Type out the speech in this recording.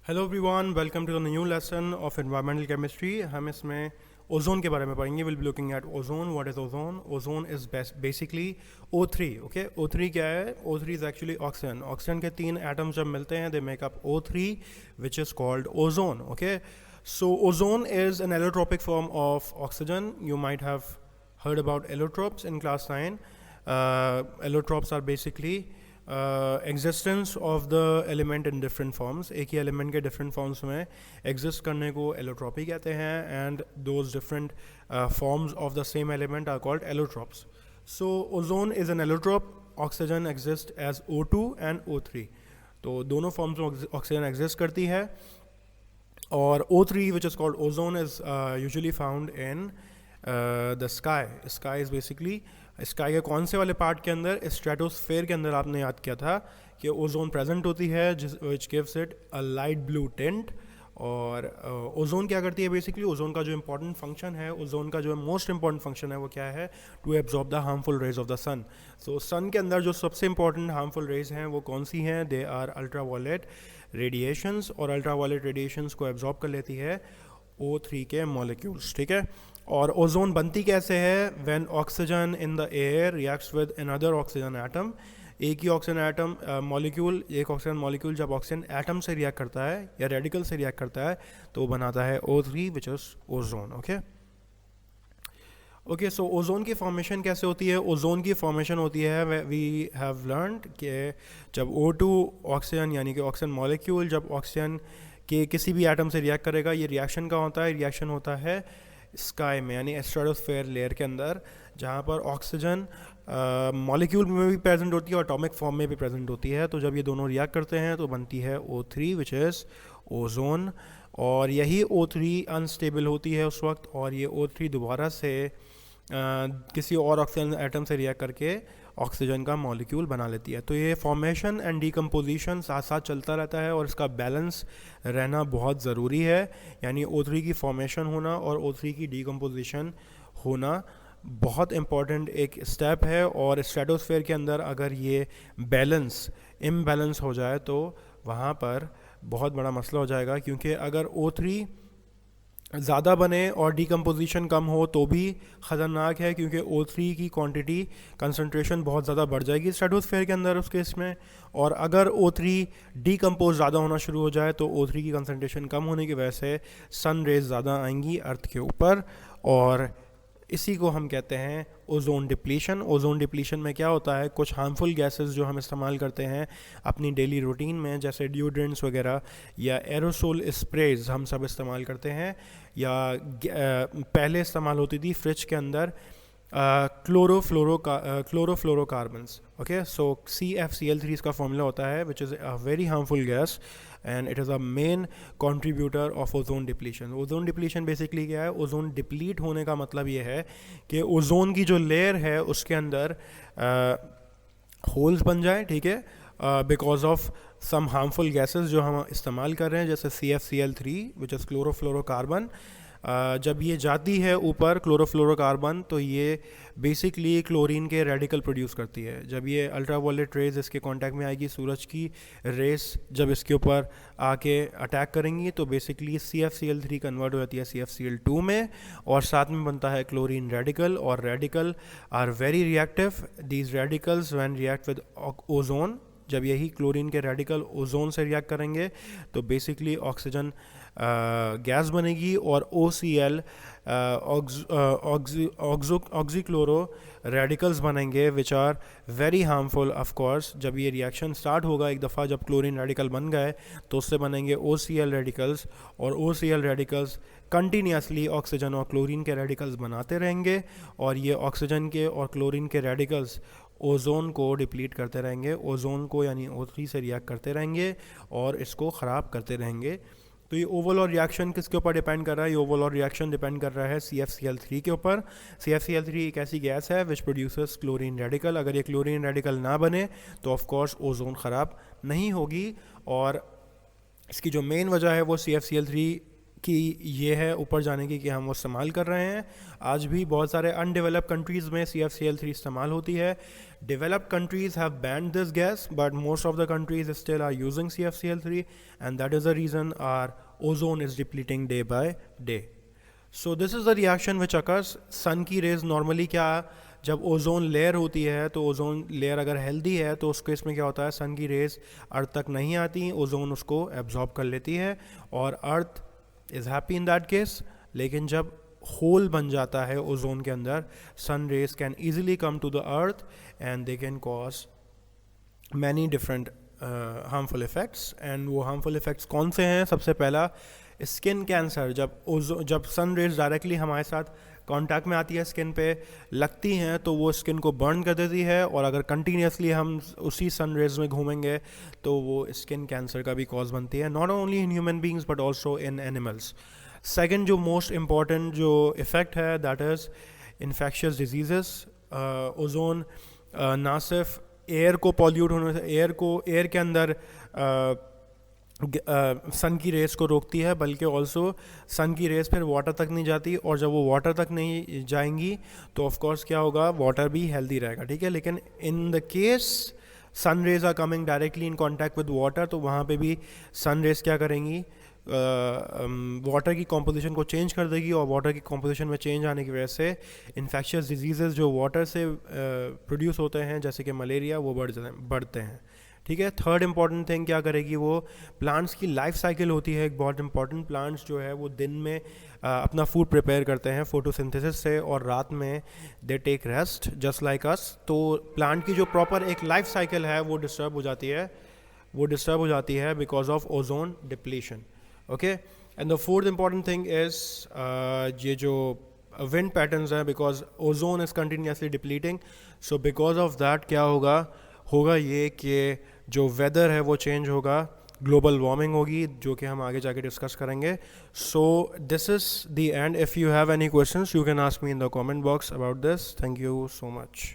Hello everyone, welcome to the new lesson of environmental chemistry. हम इसमें ozone के बारे में पढ़ेंगे। Will be looking at ozone. What is ozone? Ozone is basically O3। Okay, O3 क्या है? O3 is actually oxygen. Oxygen के 3 atoms जब मिलते हैं they make up O3 which is called ozone. Okay, so ozone is an allotropic form of oxygen. You might have heard about allotropes in class 9. Allotropes are basically existence of the element in different forms. एक ही element के different forms में exist करने को allotropy कहते हैं, and those different forms of the same element are called allotropes. So ozone is an allotrope. Oxygen exists as O2 and O3. तो दोनों forms में oxygen exist करती है, और O3 which is called ozone is usually found in the sky is basically sky के कौन से वाले पार्ट के अंदर? स्ट्रेटोस्फेयर के अंदर आपने याद किया था कि ओजोन प्रेजेंट होती है which gives it a light blue tint. और ओजोन क्या करती है? बेसिकली ओजोन का जो इंपॉर्टेंट फंक्शन है, ओजोन का जो मोस्ट इंपॉर्टेंट फंक्शन है वो क्या है? To absorb the harmful rays of the sun. So sun के अंदर जो सबसे इंपॉर्टेंट हार्मफुल रेज हैं वो कौन सी हैं? दे आर अल्ट्रावायलेट रेडिएशंस, और अल्ट्रावायलेट रेडिएशंस को एब्जॉर्ब कर लेती है O3 के मॉलिक्यूल्स। ठीक है, और ओजोन बनती कैसे है? When oxygen in the air reacts with another oxygen atom. एक ही ऑक्सीजन एटम मॉलिक्यूल, एक ऑक्सीजन मॉलिक्यूल जब ऑक्सीजन एटम से रिएक्ट करता है या रेडिकल से रिएक्ट करता है तो वो बनाता है O3 which is ozone. Okay, so ozone की फॉर्मेशन कैसे होती है? ओजोन की फॉर्मेशन होती है, वी हैव लर्नड कि जब O2 ऑक्सीजन यानी कि ऑक्सीजन मॉलिक्यूल जब ऑक्सीजन के किसी भी एटम से रिएक्ट करेगा, ये रिएक्शन का होता है? रिएक्शन होता है स्काई में यानी स्ट्रेटोस्फेयर लेयर के अंदर, जहाँ पर ऑक्सीजन मॉलिक्यूल में भी प्रेजेंट होती है और एटॉमिक फॉर्म में भी प्रेजेंट होती है। तो जब ये दोनों रिएक्ट करते हैं तो बनती है O3 विच इज़ ओजोन, और यही O3 अनस्टेबल होती है उस वक्त, और ये O3 दोबारा से किसी और ऑक्सीजन एटम से रिएक्ट करके ऑक्सीजन का मॉलिक्यूल बना लेती है। तो ये फॉर्मेशन एंड डीकम्पोजिशन साथ साथ चलता रहता है, और इसका बैलेंस रहना बहुत ज़रूरी है। यानी O3 की फॉर्मेशन होना और O3 की डीकम्पोजिशन होना बहुत इम्पॉर्टेंट एक स्टेप है, और स्ट्रेटोस्फेयर के अंदर अगर ये बैलेंस इम्बैलेंस हो जाए तो वहाँ पर बहुत बड़ा मसला हो जाएगा, क्योंकि अगर O3 ज़्यादा बने और डीकम्पोजिशन कम हो तो भी ख़तरनाक है, क्योंकि O3 की क्वांटिटी कंसंट्रेशन बहुत ज़्यादा बढ़ जाएगी स्ट्रेटोस्फेयर के अंदर उस केस में। और अगर O3 डीकम्पोज ज़्यादा होना शुरू हो जाए तो O3 की कंसंट्रेशन कम होने की वजह से सन रेज ज़्यादा आएंगी अर्थ के ऊपर, और इसी को हम कहते हैं ओजोन डिप्लीशन। ओजोन डिप्लीशन में क्या होता है? कुछ हार्मफुल गैसेस जो हम इस्तेमाल करते हैं अपनी डेली रूटीन में, जैसे डिओड्रेंट्स वगैरह या एरोसोल स्प्रेज हम सब इस्तेमाल करते हैं, या पहले इस्तेमाल होती थी फ्रिज के अंदर क्लोरोफ्लोरोकार्बन्स। ओके, सो CFCl3 इसका फॉर्मूला होता है which is a very harmful gas, and it is a main contributor of ozone depletion. Ozone depletion basically क्या है? ओजोन डिप्लीट होने का मतलब ये है कि ओजोन की जो लेयर है उसके अंदर होल्स बन जाए, ठीक है, because of some harmful gases जो हम इस्तेमाल कर रहे हैं, जैसे CFCl3 विच इज़ क्लोरोफ्लोरोकार्बन। जब ये जाती है ऊपर क्लोरोफ्लोरोकार्बन तो ये बेसिकली क्लोरीन के रेडिकल प्रोड्यूस करती है। जब ये अल्ट्रावायलेट रेज इसके कांटेक्ट में आएगी, सूरज की रेस जब इसके ऊपर आके अटैक करेंगी तो बेसिकली CFCl3 कन्वर्ट हो जाती है CFCl2 में, और साथ में बनता है क्लोरीन रेडिकल, और radical are very reactive. These radicals when react with ozone, जब यही क्लोरीन के रेडिकल ओजोन से रिएक्ट करेंगे तो बेसिकली ऑक्सीजन गैस बनेगी, और OCl ऑक्सीक्लोरो रेडिकल्स बनेंगे which are very harmful of course. जब ये रिएक्शन स्टार्ट होगा एक दफ़ा, जब क्लोरीन रेडिकल बन गए तो उससे बनेंगे OCl रेडिकल्स, और OCl रेडिकल्स कंटिन्यूसली ऑक्सीजन और क्लोरीन के रेडिकल्स बनाते रहेंगे, और ये ऑक्सीजन के और क्लोरीन के रेडिकल्स ओजोन को डिप्लीट करते रहेंगे, ओजोन को यानी O3 से रिएक्ट करते रहेंगे और इसको ख़राब करते रहेंगे। तो ये ओवरऑल रिएक्शन किसके ऊपर डिपेंड कर रहा है? ये ओवरऑल रिएक्शन डिपेंड कर रहा है CFCl3 के ऊपर। CFCl3 एक ऐसी गैस है विच प्रोड्यूसेस क्लोरीन रेडिकल। अगर ये क्लोरीन रेडिकल ना बने तो ऑफ कोर्स ओजोन ख़राब नहीं होगी, और इसकी जो मेन वजह है वो CFCl3 कि ये है ऊपर जाने की कि हम वो इस्तेमाल कर रहे हैं। आज भी बहुत सारे अनडेवलप्ड कंट्रीज़ में CFCl3 इस्तेमाल होती है। Developed countries have banned this gas but most of the countries still are using CFCl3 and that is the reason our ozone is depleting day by day. So this is the reaction which occurs. Sun की rays normally क्या, जब ozone layer होती है तो ozone layer अगर healthy है तो उस केस में क्या होता है, सन की रेज अर्थ तक नहीं आती, ओजोन उसको एब्जॉर्ब कर लेती है और earth is happy in that case. लेकिन जब होल बन जाता है ओजोन के अंदर, sun rays can easily come to the earth and they can cause many different harmful effects. And वो हार्मफुल इफ़ेक्ट्स कौन से हैं? सबसे पहला स्किन कैंसर। जब सन रेज डायरेक्टली हमारे साथ कांटेक्ट में आती है, स्किन पे लगती हैं, तो वो स्किन को बर्न कर देती है और अगर कंटिन्यूसली हम उसी सन रेज में घूमेंगे तो वो स्किन कैंसर का भी कॉज बनती है, not only in human beings but also in animals. Second जो मोस्ट इम्पॉर्टेंट जो इफ़ेक्ट है that is infectious disease. Ozone ना सिर्फ एयर को पॉल्यूट होने से, एयर के अंदर सन की रेस को रोकती है, बल्कि ऑल्सो सन की रेस फिर वाटर तक नहीं जाती, और जब वो वाटर तक नहीं जाएंगी तो ऑफ कोर्स क्या होगा, वाटर भी हेल्दी रहेगा, ठीक है। लेकिन in the case sun rays are coming directly in contact with water, तो वहाँ पे भी सन रेज क्या करेंगी, वाटर की कॉम्पोजिशन को चेंज कर देगी, और वाटर की कॉम्पोजिशन में चेंज आने की वजह से इन्फेक्शियस डिजीज़ जो वाटर से प्रोड्यूस होते हैं जैसे कि मलेरिया, वो बढ़ते हैं, ठीक है। थर्ड इंपॉर्टेंट थिंग क्या करेगी, वो प्लांट्स की लाइफ साइकिल होती है एक बहुत इंपॉर्टेंट। प्लांट्स जो है वो दिन में अपना फूड प्रिपेयर करते हैं फोटोसिंथेसिस से, और रात में they take rest just like us. तो प्लांट की जो प्रॉपर एक लाइफ साइकिल है वो डिस्टर्ब हो जाती है because of ozone depletion, okay. And the fourth important thing is ये जो विंड पैटर्न्स हैं, because ozone is continuously depleting, so because of that क्या होगा ये कि जो वेदर है वो चेंज होगा, ग्लोबल वार्मिंग होगी, जो कि हम आगे जाके डिस्कस करेंगे। सो this is the end. If you have any questions you can ask me in the comment box about this. Thank you so much.